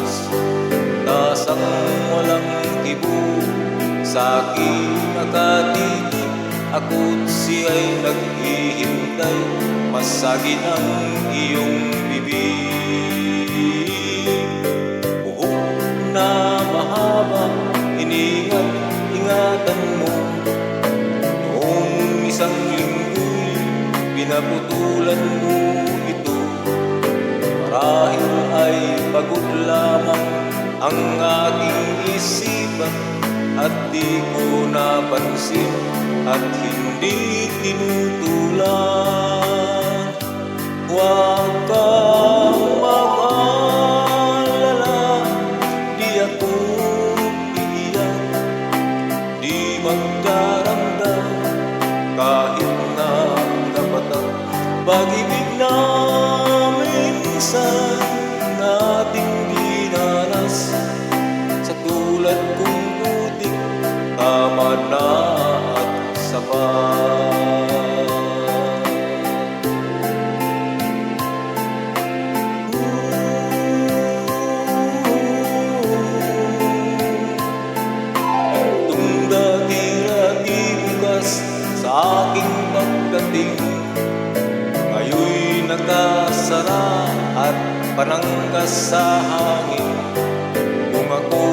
matamis, tasang walang tibok. Sa aking nakatitig, ako't siya'y naghihintay, masagin ang iyong bibig. Buhok na mahaba, ingatan mo. Noong isang linggo'y pinaputulan mo ito. Marahil ay pagod lamang ang aking isipan, at di ko napansin at hindi tinutulan. Huwag kang mag-alala, di ako iiyak, di magdaramdam kahit na kapatak. Pag-ibig na minsan nating dinanas, sa tulad kong putik, tama na at sapat. Itong dati-dati bukas sa aking pagdating, ngayon'y nakasara at pananggas sa hangin. Kung ako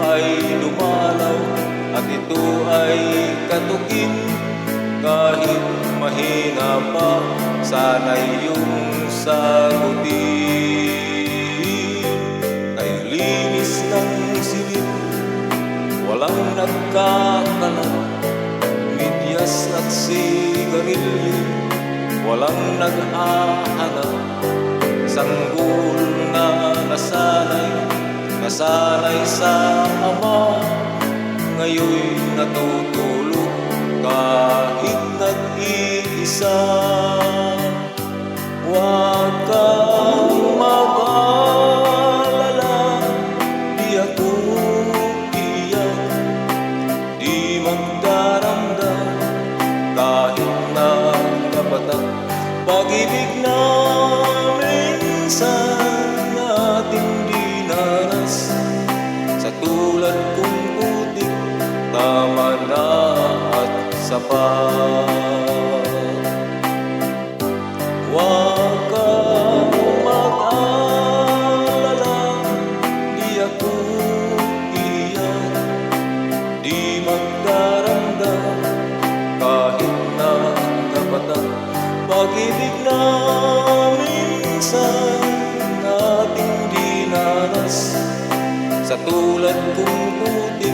ay lumalaw at ito ay katukin, kahit mahina pa, sana'y iyong sagutin. Kay linis ng silid, walang nagkakalat, medyas at sigarilyo, walang nag-ahanap. Sanggol na nasanay sa ama, ngayon'y natutulog kahit nag-iisa. Huwag kang mag-alala, di ako iyak, di magdaramdam kahit na kapatak. Pag-ibig na minsan nating dinanas, sa tulad kong putik, tama na at sapat. Huwag kang mag-alala, di ako iyak, di magdaramdam kahit na kapatak. Pag-ibig na minsan nating dinanas, sa tulad kong putik,